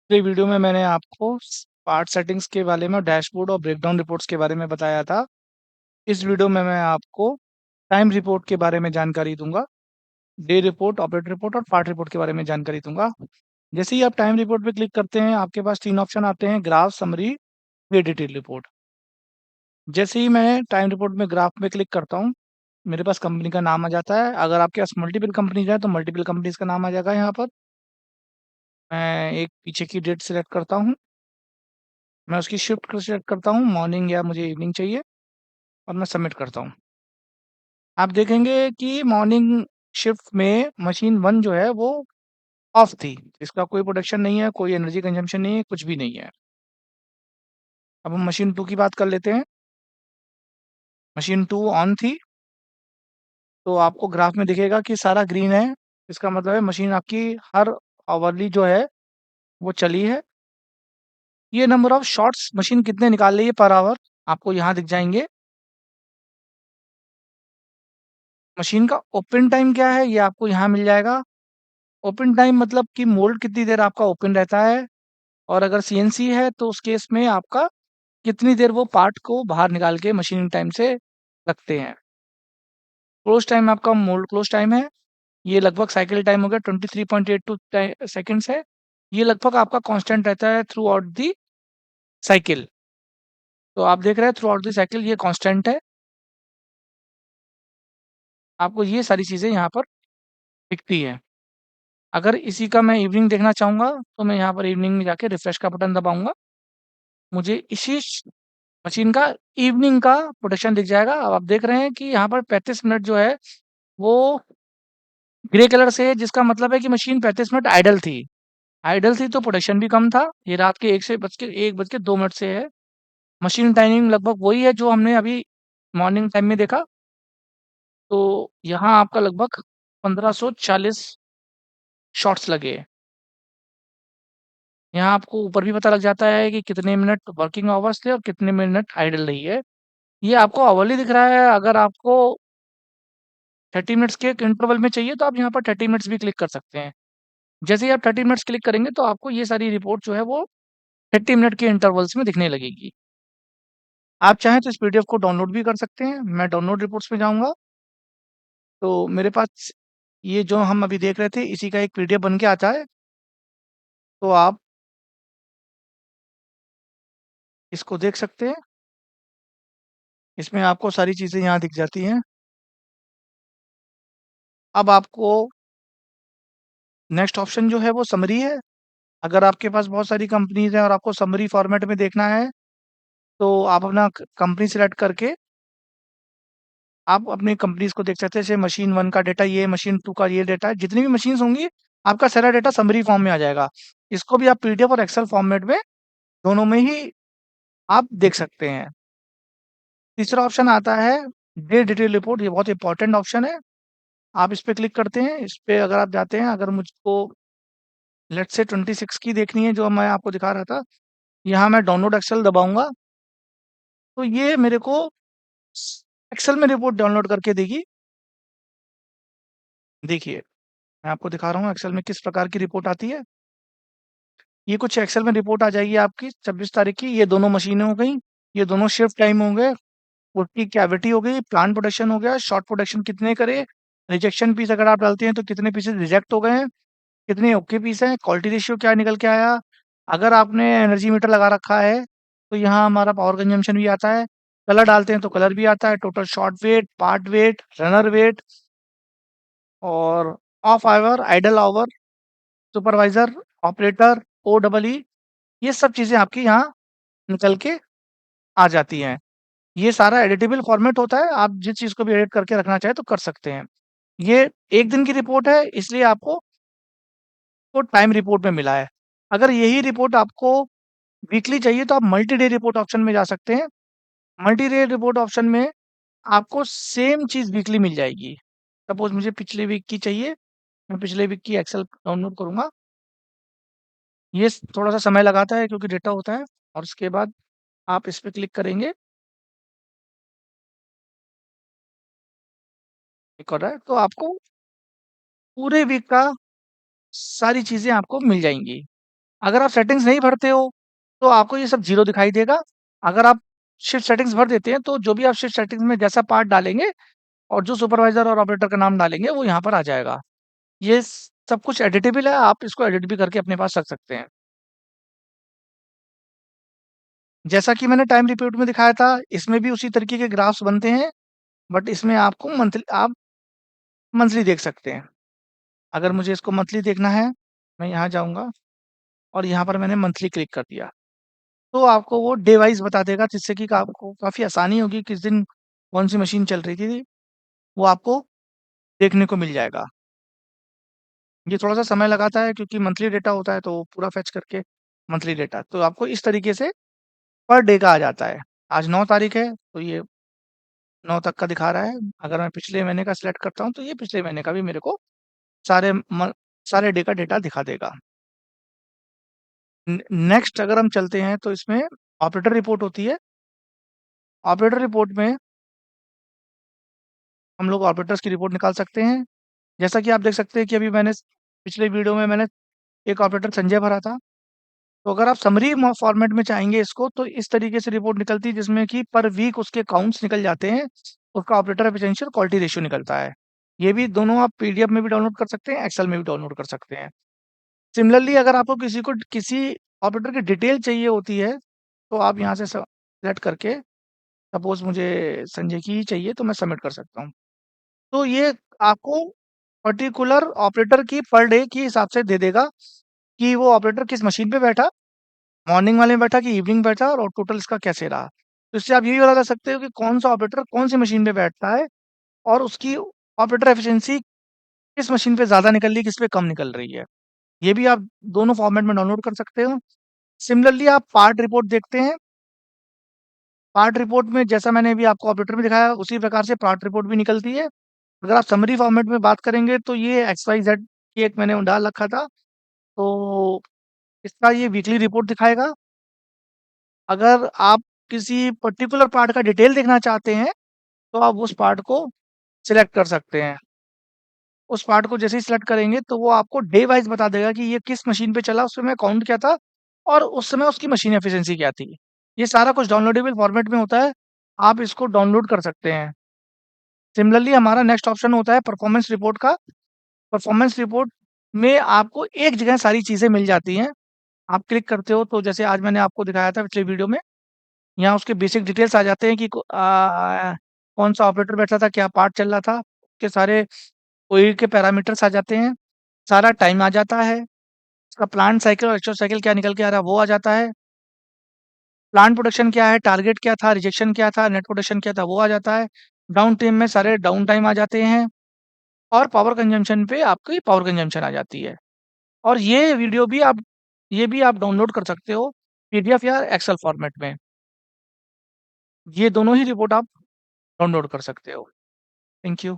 पिछले वीडियो में मैंने आपको पार्ट सेटिंग्स के बारे में और डैशबोर्ड और ब्रेकडाउन रिपोर्ट्स के बारे में बताया था। इस वीडियो में मैं आपको टाइम रिपोर्ट के बारे में जानकारी दूंगा। डे रिपोर्ट, ऑपरेट रिपोर्ट और पार्ट रिपोर्ट के बारे में जानकारी दूंगा। जैसे ही आप टाइम रिपोर्ट पे क्लिक करते हैं, आपके पास 3 ऑप्शन आते हैं: ग्राफ, समरी, ये डिटेल रिपोर्ट। जैसे ही मैं टाइम रिपोर्ट में ग्राफ में क्लिक करता हूँ, मेरे पास कंपनी का नाम आ जाता है। अगर आपके पास मल्टीपल कंपनीज है तो मल्टीपल कंपनीज का नाम आ जाएगा यहाँ पर। मैं एक पीछे की डेट सेलेक्ट करता हूँ। मैं उसकी शिफ्ट को सिलेक्ट करता हूँ, मॉर्निंग या मुझे इवनिंग चाहिए, और मैं सबमिट करता हूँ। आप देखेंगे कि मॉर्निंग शिफ्ट में मशीन 1 जो है वो ऑफ थी। इसका कोई प्रोडक्शन नहीं है, कोई एनर्जी कंजम्पशन नहीं है, कुछ भी नहीं है। अब हम मशीन 2 की बात कर लेते हैं। मशीन 2 ऑन थी, तो आपको ग्राफ में दिखेगा कि सारा ग्रीन है। इसका मतलब है मशीन आपकी हर आवरली जो है वो चली है। ये नंबर ऑफ शॉट्स मशीन कितने निकाल रही है पर आवर, आपको यहाँ दिख जाएंगे। मशीन का ओपन टाइम क्या है, ये आपको यहाँ मिल जाएगा। ओपन टाइम मतलब कि मोल्ड कितनी देर आपका ओपन रहता है, और अगर सीएनसी है तो उस केस में आपका कितनी देर वो पार्ट को बाहर निकाल के मशीनिंग टाइम से रखते हैं। क्लोज टाइम आपका मोल्ड क्लोज टाइम है। ये लगभग साइकिल टाइम हो गया 23.82 सेकेंड्स है। ये लगभग आपका कांस्टेंट रहता है थ्रू आउट दी साइकिल। तो आप देख रहे हैं थ्रू आउट दी साइकिल ये कांस्टेंट है। आपको ये सारी चीज़ें यहाँ पर दिखती है। अगर इसी का मैं इवनिंग देखना चाहूँगा तो मैं यहाँ पर इवनिंग में जाके रिफ्रेश का बटन दबाऊंगा। मुझे इसी मशीन का इवनिंग का प्रोडक्शन दिख जाएगा। अब आप देख रहे हैं कि यहाँ पर 35 मिनट जो है वो ग्रे कलर से है, जिसका मतलब है कि मशीन 35 मिनट आइडल थी। आइडल थी तो प्रोडक्शन भी कम था। ये रात के 1 बज के 2 मिनट से है। मशीन टाइमिंग लगभग वही है जो हमने अभी मॉर्निंग टाइम में देखा। तो यहाँ आपका लगभग 1540 शॉट्स लगे। यहाँ आपको ऊपर भी पता लग जाता है कि कितने मिनट वर्किंग आवर्स थे और कितने मिनट आइडल रही है। ये आपको आवरली दिख रहा है। अगर आपको 30 मिनट्स के एक इंटरवल में चाहिए तो आप यहाँ पर 30 मिनट्स भी क्लिक कर सकते हैं। जैसे ही आप 30 मिनट्स क्लिक करेंगे तो आपको ये सारी रिपोर्ट जो है वो 30 मिनट के इंटरवल्स में दिखने लगेगी। आप चाहें तो इस पीडीएफ को डाउनलोड भी कर सकते हैं। मैं डाउनलोड रिपोर्ट्स में जाऊँगा, तो मेरे पास ये जो हम अभी देख रहे थे इसी का एक पीडीएफ बन के आता है। तो आप इसको देख सकते हैं। इसमें आपको सारी चीज़ें यहाँ दिख जाती हैं। अब आपको नेक्स्ट ऑप्शन जो है वो समरी है। अगर आपके पास बहुत सारी कंपनीज़ हैं और आपको समरी फॉर्मेट में देखना है, तो आप अपना कंपनी सेलेक्ट करके आप अपनी कंपनीज को देख सकते हैं। जैसे मशीन 1 का डेटा ये, मशीन 2 का ये डेटा है। जितनी भी मशीन्स होंगी आपका सारा डेटा समरी फॉर्म में आ जाएगा। इसको भी आप पीडीएफ और एक्सेल फॉर्मेट में दोनों में ही आप देख सकते हैं। तीसरा ऑप्शन आता है डे डिटेल रिपोर्ट। ये बहुत इंपॉर्टेंट ऑप्शन है। आप इस पे क्लिक करते हैं। इस पे अगर आप जाते हैं, अगर मुझको लेट्स से 26 की देखनी है जो मैं आपको दिखा रहा था, यहाँ मैं डाउनलोड एक्सेल दबाऊंगा तो ये मेरे को एक्सेल में रिपोर्ट डाउनलोड करके देगी। देखिए, मैं आपको दिखा रहा हूँ एक्सेल में किस प्रकार की रिपोर्ट आती है। ये कुछ एक्सेल में रिपोर्ट आ जाएगी आपकी 26 तारीख की। ये दोनों मशीनें हो गई, ये दोनों शिफ्ट टाइम हो गए, उसकी कैविटी हो गई, प्लांट प्रोडक्शन हो गया, शॉर्ट प्रोडक्शन कितने करे, रिजेक्शन पीस अगर आप डालते हैं तो कितने पीसेस रिजेक्ट हो गए हैं, कितने ओके पीस हैं, क्वालिटी रेशियो क्या निकल के आया। अगर आपने एनर्जी मीटर लगा रखा है तो यहाँ हमारा पावर कंजम्पशन भी आता है। कलर डालते हैं तो कलर भी आता है, total shot weight, part weight, runner weight, और off hour, idle hour, supervisor, operator, O double E, ये सब चीज़ें आपकी यहाँ निकल के आ जाती हैं। ये सारा एडिटेबल फॉर्मेट होता है। आप जिस चीज़ को भी एडिट करके रखना चाहें तो कर सकते हैं। ये 1 दिन की रिपोर्ट है, इसलिए आपको वो टाइम रिपोर्ट में मिला है। अगर यही रिपोर्ट आपको वीकली चाहिए तो आप मल्टी डे रिपोर्ट ऑप्शन में जा सकते हैं। मल्टी डे रिपोर्ट ऑप्शन में आपको सेम चीज़ वीकली मिल जाएगी। सपोज़ मुझे पिछले वीक की चाहिए, मैं पिछले वीक की एक्सेल डाउनलोड करूँगा। ये थोड़ा-सा समय लगाता है क्योंकि डेटा होता है, और उसके बाद आप इस पे क्लिक करेंगे, क्लिक कर रहा है, तो आपको पूरे वीक का सारी चीज़ें आपको मिल जाएँगी। अगर आप सेटिंग्स नहीं भरते हो, तो आपको ये सब 0 दिखाई देगा। अगर आप शिफ्ट सेटिंग्स भर देते हैं, तो जो भी आप शिफ्ट सेटिंग्स में जैसा पार्ट डालेंगे और जो सुपरवाइज़र और ऑपरेटर का नाम डालेंगे, वो यहाँ पर आ जाएगा। ये सब कुछ एडिटेबल है, आप इसको एडिट भी करके अपने पास रख सकते हैं। जैसा कि मैंने टाइम रिपोर्ट में दिखाया था, इसमें भी उसी तरीके के ग्राफ्स बनते हैं, बट इसमें आपको आप मंथली देख सकते हैं। अगर मुझे इसको मंथली देखना है, मैं यहाँ जाऊँगा और यहाँ पर मैंने मंथली क्लिक कर दिया। तो आपको वो डे वाइज़ बता देगा, जिससे कि आपको काफ़ी आसानी होगी किस दिन कौन-सी मशीन चल रही थी, वो आपको देखने को मिल जाएगा। ये थोड़ा-सा समय लगाता है क्योंकि मंथली डेटा होता है, तो वो पूरा फेच करके मंथली डेटा तो आपको इस तरीके से पर डे का आ जाता है। आज 9 तारीख है, तो ये 9 तक का दिखा रहा है। अगर मैं पिछले महीने का सिलेक्ट करता हूँ, तो ये पिछले महीने का भी मेरे को सारे म सारे डे का डेटा दिखा देगा। नेक्स्ट अगर हम चलते हैं, तो इसमें ऑपरेटर रिपोर्ट होती है। ऑपरेटर रिपोर्ट में हम लोग ऑपरेटर्स की रिपोर्ट निकाल सकते हैं। जैसा कि आप देख सकते हैं कि अभी मैंने पिछले वीडियो में मैंने एक ऑपरेटर संजय भरा था। तो अगर आप समरी फॉर्मेट में चाहेंगे इसको, तो इस तरीके से रिपोर्ट निकलती है, जिसमें कि पर वीक उसके काउंट्स निकल जाते हैं, उसका ऑपरेटर एफिशिएंसी और क्वालिटी रेशियो निकलता है। ये भी दोनों आप पीडीएफ में भी डाउनलोड कर सकते हैं, एक्सेल में भी डाउनलोड कर सकते हैं। सिमिलरली अगर आपको किसी ऑपरेटर की डिटेल चाहिए होती है, तो आप यहाँ से सेलेक्ट करके, सपोज मुझे संजय की ही चाहिए, तो मैं सबमिट कर सकता हूँ। तो ये आपको पर्टिकुलर ऑपरेटर की पर डे के हिसाब से दे देगा कि वो ऑपरेटर किस मशीन पे बैठा, मॉर्निंग वाले में बैठा कि इवनिंग बैठा, और टोटल इसका कैसे रहा। तो इससे आप ये भी पता कर सकते हो कि कौन-सा ऑपरेटर कौन-सी मशीन पे बैठता है और उसकी ऑपरेटर एफिशिएंसी किस मशीन पे ज़्यादा निकल रही है, किस पे कम निकल रही है। ये भी आप दोनों फॉर्मेट में डाउनलोड कर सकते हो। सिमिलरली आप पार्ट रिपोर्ट देखते हैं। पार्ट रिपोर्ट में जैसा मैंने अभी आपको ऑपरेटर में दिखाया, उसी प्रकार से पार्ट रिपोर्ट भी निकलती है। अगर आप समरी फॉर्मेट में बात करेंगे, तो ये XYZ की एक मैंने डाल रखा था, तो इसका ये वीकली रिपोर्ट दिखाएगा। अगर आप किसी पर्टिकुलर पार्ट का डिटेल देखना चाहते हैं, तो आप उस पार्ट को सिलेक्ट कर सकते हैं। उस पार्ट को जैसे ही सिलेक्ट करेंगे, तो वो आपको डे वाइज़ बता देगा कि ये किस मशीन पे चला, उस समय काउंट क्या था और उस समय उसकी मशीन एफिशिएंसी क्या थी। ये सारा कुछ डाउनलोडेबल फॉर्मेट में होता है, आप इसको डाउनलोड कर सकते हैं। सिमिलरली हमारा नेक्स्ट ऑप्शन होता है परफॉर्मेंस रिपोर्ट का। परफॉर्मेंस रिपोर्ट में आपको एक जगह सारी चीज़ें मिल जाती हैं। आप क्लिक करते हो, तो जैसे आज मैंने आपको दिखाया था पिछले वीडियो में, यहाँ उसके बेसिक डिटेल्स आ जाते हैं कि कौन-सा ऑपरेटर बैठा था, क्या पार्ट चल रहा था, उसके सारे ओई के पैरामीटर्स आ जाते हैं, सारा टाइम आ जाता है, उसका प्लांट साइकिल और एक्चुअल साइकिल क्या निकल के आ रहा है, वो आ जाता है। प्लांट प्रोडक्शन क्या है, टारगेट क्या था, रिजेक्शन क्या था, नेट प्रोडक्शन क्या था, वो आ जाता है। डाउन टाइम में सारे डाउन टाइम आ जाते हैं और पावर कंजम्पशन पे आपकी पावर कंजम्पशन आ जाती है। और ये भी आप डाउनलोड कर सकते हो पीडीएफ या एक्सेल फॉर्मेट में। ये दोनों ही रिपोर्ट आप डाउनलोड कर सकते हो। Thank you.